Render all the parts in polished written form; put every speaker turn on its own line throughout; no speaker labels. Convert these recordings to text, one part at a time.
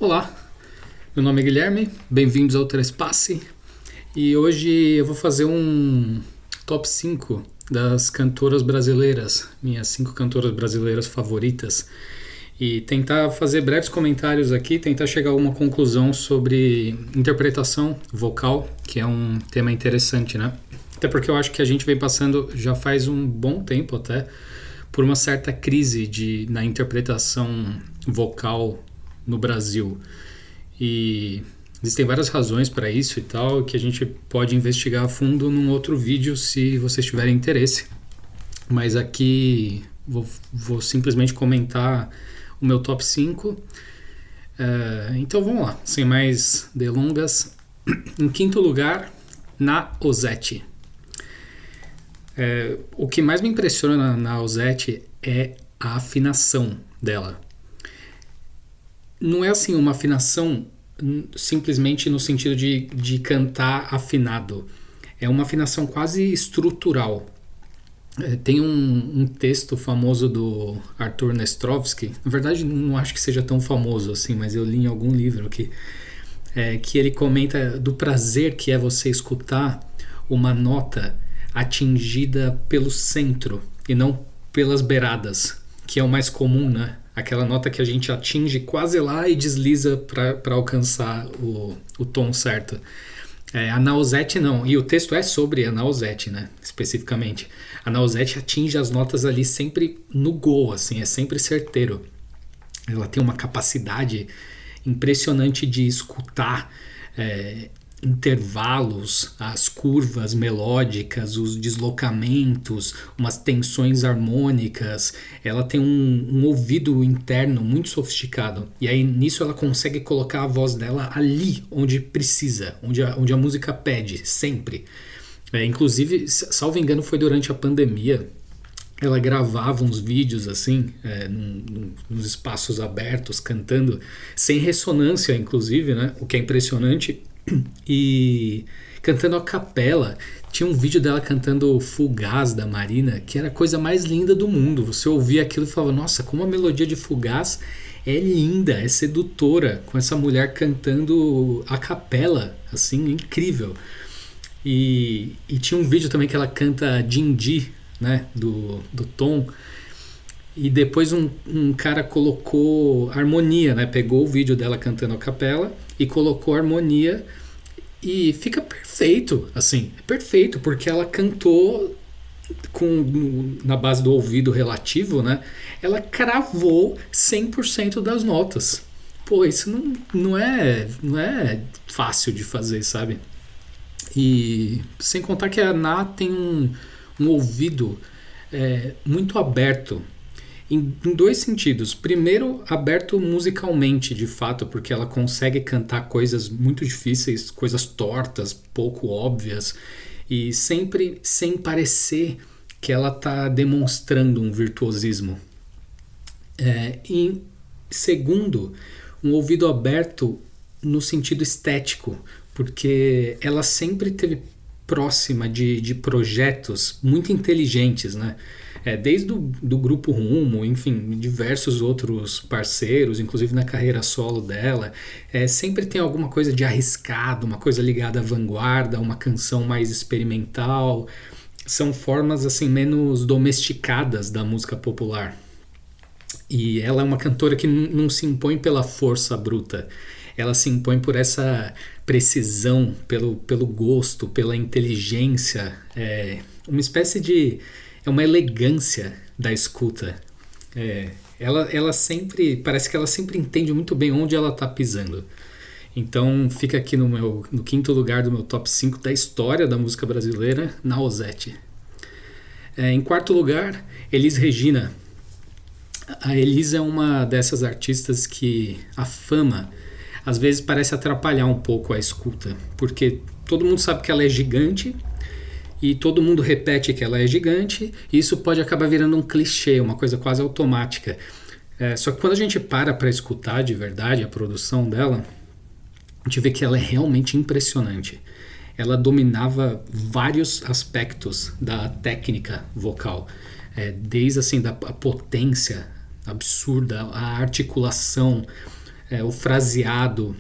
Olá, meu nome é Guilherme, bem-vindos ao Trespasse e hoje eu vou fazer um top 5 das cantoras brasileiras, minhas 5 cantoras brasileiras favoritas, e tentar fazer breves comentários aqui, tentar chegar a uma conclusão sobre interpretação vocal, que é um tema interessante, né? Até porque eu acho que a gente vem passando já faz um bom tempo até por uma certa crise na interpretação vocal no Brasil. E existem várias razões para isso e tal, que a gente pode investigar a fundo num outro vídeo se vocês tiverem interesse. Mas aqui vou simplesmente comentar o meu top 5. Então vamos lá, sem mais delongas. Em quinto lugar, Naozete. O que mais me impressiona na Naozete é a afinação dela. Não é assim uma afinação simplesmente no sentido de cantar afinado. É uma afinação quase estrutural. Tem um texto famoso do Arthur Nestrovsky. Na verdade, não acho que seja tão famoso assim, mas eu li em algum livro que ele comenta do prazer que é você escutar uma nota atingida pelo centro e não pelas beiradas, que é o mais comum, né? Aquela nota que a gente atinge quase lá e desliza para alcançar o tom certo. A Naozete não, e o texto é sobre a Naozete, né, especificamente. A Naozete atinge as notas ali sempre no gol, assim, é sempre certeiro. Ela tem uma capacidade impressionante de escutar intervalos, as curvas melódicas, os deslocamentos, umas tensões harmônicas. Ela tem um ouvido interno muito sofisticado, e aí nisso ela consegue colocar a voz dela ali onde precisa, onde a música pede, sempre. Inclusive, salvo engano, foi durante a pandemia. Ela gravava uns vídeos assim, nos espaços abertos, cantando, sem ressonância, inclusive, né? O que é impressionante. E cantando a capela. Tinha um vídeo dela cantando Fugaz da Marina, que era a coisa mais linda do mundo. Você ouvia aquilo e falava, nossa, como a melodia de Fugaz é linda, é sedutora, com essa mulher cantando a capela, assim, incrível. E tinha um vídeo também que ela canta Dindi, né, do Tom. E depois um cara colocou harmonia, né? Pegou o vídeo dela cantando a capela e colocou harmonia e fica perfeito, assim, é perfeito, porque ela cantou na base do ouvido relativo, né? Ela cravou 100% das notas. Pô, isso não é fácil de fazer, sabe? E sem contar que a Ná tem um ouvido muito aberto em dois sentidos. Primeiro, aberto musicalmente, de fato, porque ela consegue cantar coisas muito difíceis, coisas tortas, pouco óbvias, e sempre sem parecer que ela está demonstrando um virtuosismo. E segundo, um ouvido aberto no sentido estético, porque ela sempre esteve próxima de projetos muito inteligentes, né? Desde do Grupo Rumo, enfim, diversos outros parceiros, inclusive na carreira solo dela, sempre tem alguma coisa de arriscado, uma coisa ligada à vanguarda, uma canção mais experimental. São formas assim menos domesticadas da música popular. E ela é uma cantora que não se impõe pela força bruta. Ela se impõe por essa precisão, pelo gosto, pela inteligência, uma espécie de... É uma elegância da escuta. Ela sempre... Parece que ela sempre entende muito bem onde ela está pisando. Então fica aqui no quinto lugar do meu top 5 da história da música brasileira, Naozete. Em quarto lugar, Elis Regina. A Elis é uma dessas artistas que a fama às vezes parece atrapalhar um pouco a escuta, porque todo mundo sabe que ela é gigante e todo mundo repete que ela é gigante, e isso pode acabar virando um clichê, uma coisa quase automática. Só que quando a gente para escutar de verdade a produção dela, a gente vê que ela é realmente impressionante. Ela dominava vários aspectos da técnica vocal, desde assim, a potência absurda, a articulação, o fraseado,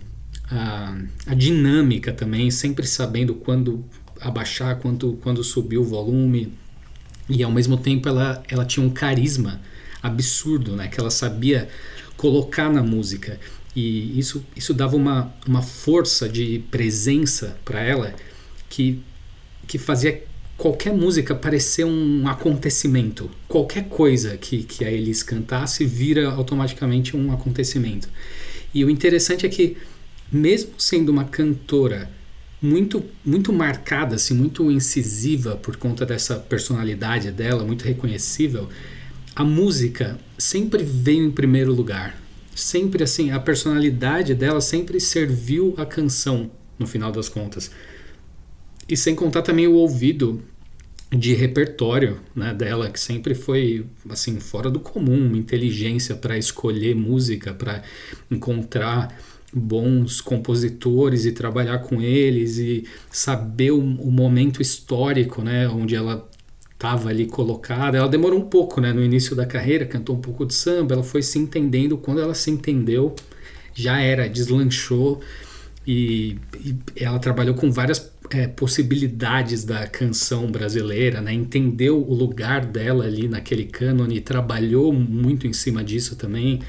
a dinâmica também, sempre sabendo quando abaixar, quando subir o volume. E ao mesmo tempo ela tinha um carisma absurdo, né? Que ela sabia colocar na música. E isso dava uma força de presença para ela que fazia qualquer música parecer um acontecimento. Qualquer coisa que a Elis cantasse vira automaticamente um acontecimento. E o interessante é que, mesmo sendo uma cantora muito, muito marcada, assim, muito incisiva por conta dessa personalidade dela, muito reconhecível, a música sempre veio em primeiro lugar. Sempre assim, a personalidade dela sempre serviu a canção, no final das contas. E sem contar também o ouvido de repertório, né, dela, que sempre foi assim fora do comum, uma inteligência para escolher música, para encontrar bons compositores e trabalhar com eles e saber o momento histórico, né, onde ela estava ali colocada. Ela demorou um pouco, né, no início da carreira, cantou um pouco de samba, ela foi se entendendo. Quando ela se entendeu, já era, deslanchou. E ela trabalhou com várias possibilidades da canção brasileira, né? Entendeu o lugar dela ali naquele cânone e trabalhou muito em cima disso também.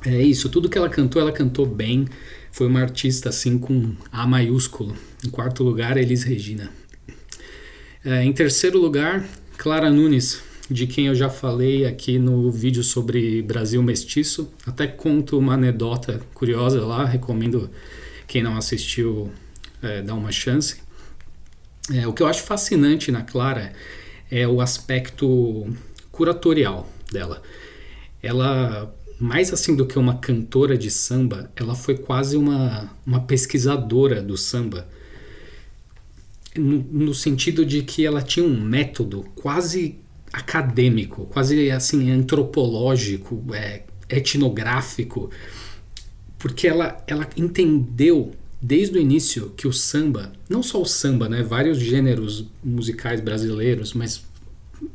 É isso, tudo que ela cantou bem. Foi uma artista assim com A maiúsculo. Em quarto lugar, Elis Regina. Em terceiro lugar, Clara Nunes, de quem eu já falei aqui no vídeo sobre Brasil Mestiço. Até conto uma anedota curiosa lá, recomendo quem não assistiu dar uma chance. O que eu acho fascinante na Clara é o aspecto curatorial dela. Ela, mais assim do que uma cantora de samba, ela foi quase uma pesquisadora do samba, no sentido de que ela tinha um método quase acadêmico, quase assim antropológico, etnográfico, porque ela entendeu desde o início que o samba, não só o samba, né, vários gêneros musicais brasileiros, mas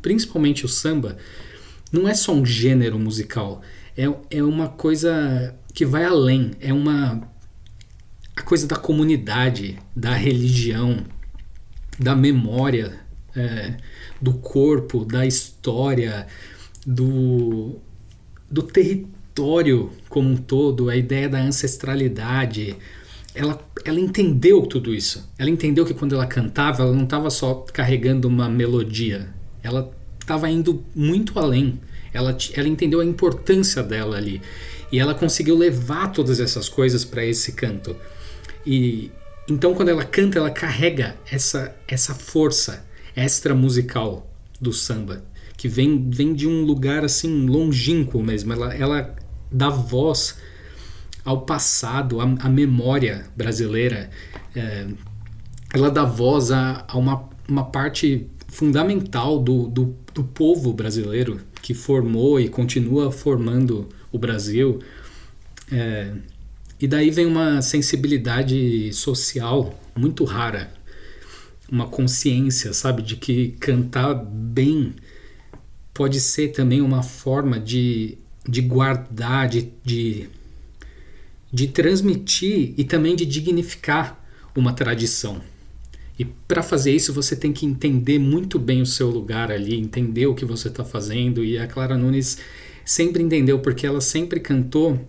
principalmente o samba, não é só um gênero musical, é uma coisa que vai além, a coisa da comunidade, da religião, da memória, do corpo, da história, do território como um todo, a ideia da ancestralidade. Ela entendeu tudo isso. Ela entendeu que quando ela cantava, ela não estava só carregando uma melodia. Ela estava indo muito além. Ela entendeu a importância dela ali. E ela conseguiu levar todas essas coisas para esse canto. E então, quando ela canta, ela carrega essa força extra musical do samba, que vem de um lugar assim longínquo mesmo. Ela dá voz ao passado, à memória brasileira. Ela dá voz a uma parte fundamental do povo brasileiro, que formou e continua formando o Brasil. E daí vem uma sensibilidade social muito rara, uma consciência, sabe, de que cantar bem pode ser também uma forma de guardar, de transmitir e também de dignificar uma tradição. E para fazer isso você tem que entender muito bem o seu lugar ali, entender o que você está fazendo. E a Clara Nunes sempre entendeu, porque ela sempre cantou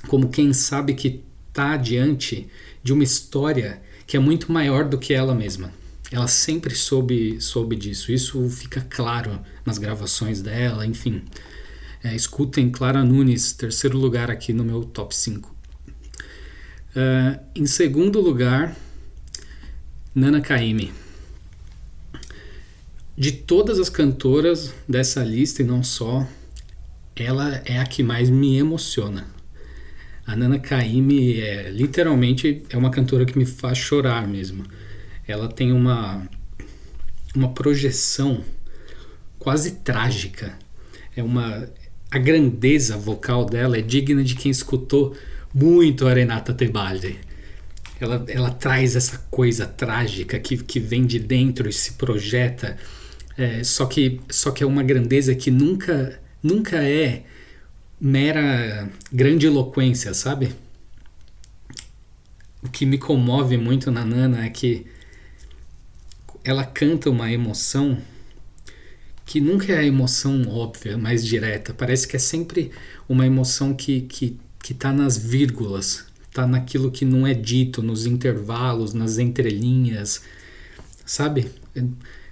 como quem sabe que está diante de uma história que é muito maior do que ela mesma. Ela sempre soube disso. Isso fica claro nas gravações dela, enfim. Escutem Clara Nunes, terceiro lugar aqui no meu top 5. Em segundo lugar, Nana Caymmi. De todas as cantoras dessa lista, e não só, ela é a que mais me emociona. A Nana Caymmi literalmente é uma cantora que me faz chorar mesmo. Ela tem uma projeção quase trágica. A grandeza vocal dela é digna de quem escutou muito a Renata Tebaldi. Ela traz essa coisa trágica que vem de dentro e se projeta. Só que é uma grandeza que nunca é mera grandiloquência, sabe? O que me comove muito na Nana é que ela canta uma emoção que nunca é a emoção óbvia, mais direta. Parece que é sempre uma emoção que tá nas vírgulas, tá naquilo que não é dito, nos intervalos, nas entrelinhas, sabe?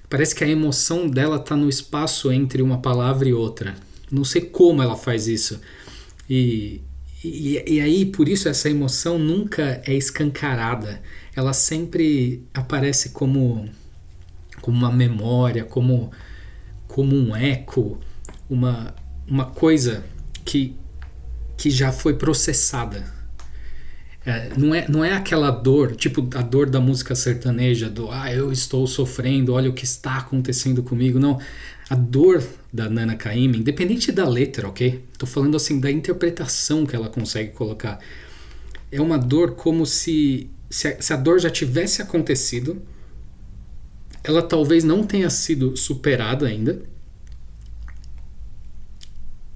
Parece que a emoção dela tá no espaço entre uma palavra e outra. Não sei como ela faz isso. E aí, por isso, essa emoção nunca é escancarada. Ela sempre aparece como uma memória, como um eco, uma coisa que já foi processada. Não é aquela dor, tipo a dor da música sertaneja, eu estou sofrendo, olha o que está acontecendo comigo. Não, a dor da Nana Caymmi, independente da letra, ok? Tô falando assim da interpretação que ela consegue colocar. É uma dor como se a dor já tivesse acontecido, ela talvez não tenha sido superada ainda,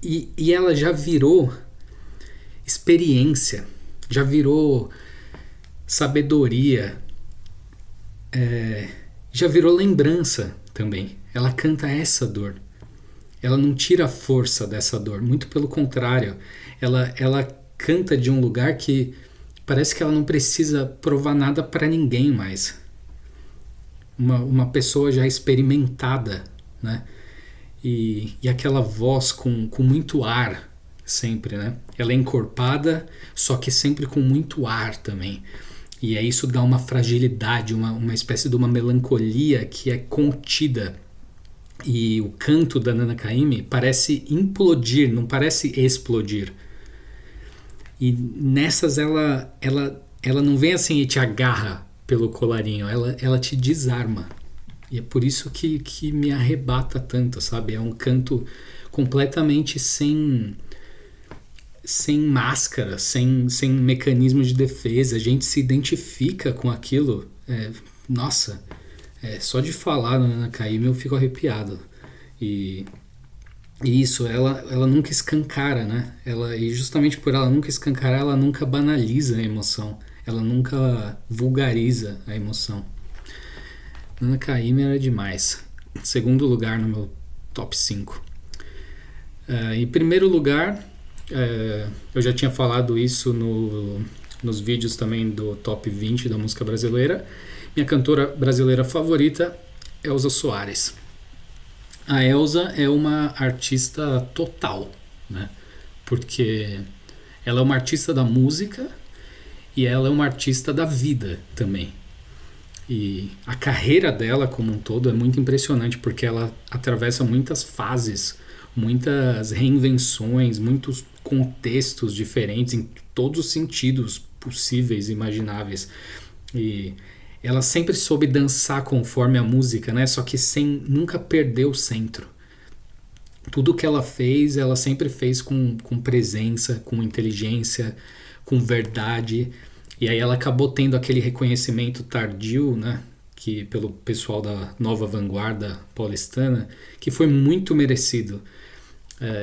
e ela já virou experiência, já virou sabedoria, já virou lembrança também. Ela canta essa dor. Ela não tira a força dessa dor, muito pelo contrário. Ela canta de um lugar que parece que ela não precisa provar nada para ninguém mais. Uma pessoa já experimentada, né? E aquela voz com muito ar sempre, né? Ela é encorpada, só que sempre com muito ar também. E aí isso dá uma fragilidade, uma espécie de uma melancolia que é contida. E o canto da Nana Caymmi parece implodir, não parece explodir. E nessas ela não vem assim e te agarra pelo colarinho, ela te desarma. E é por isso que me arrebata tanto, sabe? É um canto completamente sem máscara, sem mecanismo de defesa. A gente se identifica com aquilo. Nossa, só de falar na Nana Caymmi eu fico arrepiado. E isso, ela nunca escancara, né? E justamente por ela nunca escancarar, ela nunca banaliza a emoção. Ela nunca vulgariza a emoção. Nana Caymmi era demais. Segundo lugar no meu top 5. Em primeiro lugar, eu já tinha falado isso nos vídeos também do top 20 da música brasileira. Minha cantora brasileira favorita, Elza Soares. A Elza é uma artista total, né? Porque ela é uma artista da música e ela é uma artista da vida também. E a carreira dela como um todo é muito impressionante, porque ela atravessa muitas fases, muitas reinvenções, muitos contextos diferentes em todos os sentidos possíveis e imagináveis. E ela sempre soube dançar conforme a música, né? Só que sem nunca perder o centro. Tudo que ela fez, ela sempre fez com presença, com inteligência, com verdade. E aí ela acabou tendo aquele reconhecimento tardio, né? Que pelo pessoal da nova vanguarda paulistana, que foi muito merecido.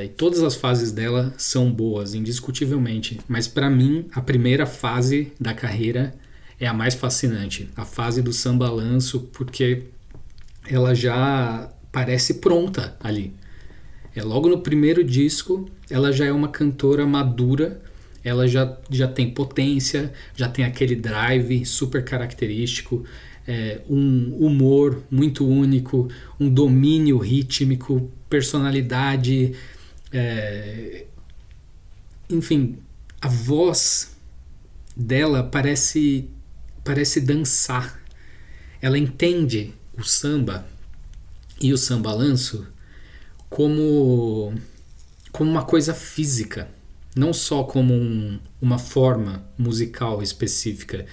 E todas as fases dela são boas, indiscutivelmente. Mas para mim, a primeira fase da carreira é a mais fascinante. A fase do samba-lanço, porque ela já parece pronta ali. Logo no primeiro disco, ela já é uma cantora madura, ela já tem potência, já tem aquele drive super característico, um humor muito único, um domínio rítmico, personalidade, enfim, a voz dela parece dançar. Ela entende o samba e o samba-lanço como uma coisa física, não só como uma forma musical específica.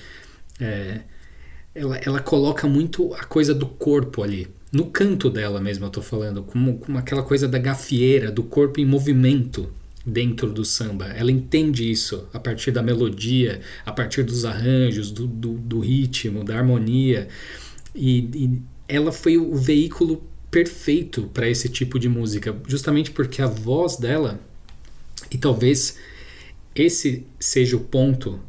Ela coloca muito a coisa do corpo ali, no canto dela mesmo eu tô falando, como aquela coisa da gafieira, do corpo em movimento dentro do samba. Ela entende isso a partir da melodia, a partir dos arranjos, do ritmo, da harmonia, e ela foi o veículo perfeito para esse tipo de música, justamente porque a voz dela E talvez esse seja o ponto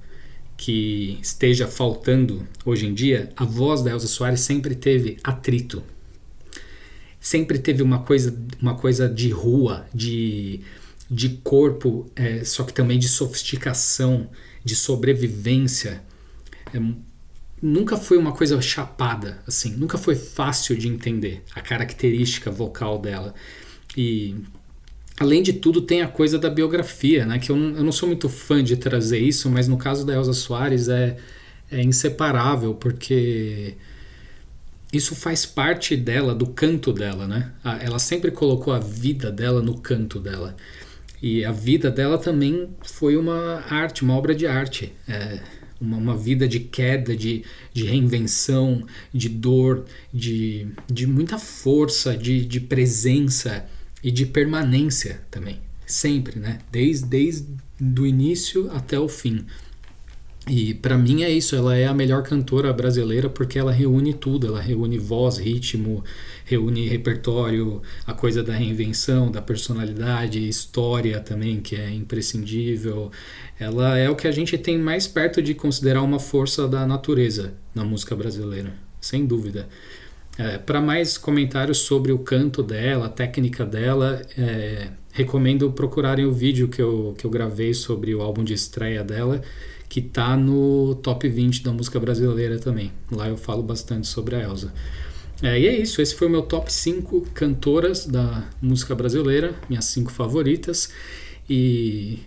que esteja faltando hoje em dia. A voz da Elza Soares sempre teve atrito. Sempre teve uma coisa de rua, de corpo, só que também de sofisticação, de sobrevivência. Nunca foi uma coisa chapada, assim, nunca foi fácil de entender a característica vocal dela. E além de tudo tem a coisa da biografia, né? Que eu não sou muito fã de trazer isso, mas no caso da Elza Soares é inseparável, porque isso faz parte dela, do canto dela, né? Ela sempre colocou a vida dela no canto dela. E a vida dela também foi uma arte, uma obra de arte. Uma vida de queda, de reinvenção, de dor, de muita força, de presença e de permanência também. Sempre, né? Desde o início até o fim. E para mim é isso, ela é a melhor cantora brasileira porque ela reúne tudo, ela reúne voz, ritmo, reúne repertório, a coisa da reinvenção, da personalidade, história também, que é imprescindível. Ela é o que a gente tem mais perto de considerar uma força da natureza na música brasileira, sem dúvida. Para mais comentários sobre o canto dela, a técnica dela, recomendo procurarem o vídeo que eu gravei sobre o álbum de estreia dela, que tá no top 20 da música brasileira também. Lá eu falo bastante sobre a Elza. E é isso, esse foi o meu top 5 cantoras da música brasileira, minhas 5 favoritas. E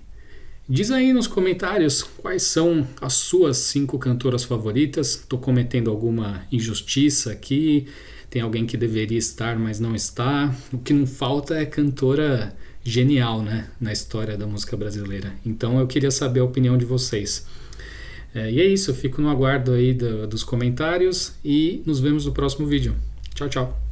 diz aí nos comentários quais são as suas 5 cantoras favoritas. Estou cometendo alguma injustiça aqui, tem alguém que deveria estar, mas não está. O que não falta é cantora genial, né, na história da música brasileira. Então eu queria saber a opinião de vocês. E é isso, eu fico no aguardo aí dos comentários e nos vemos no próximo vídeo. Tchau, tchau.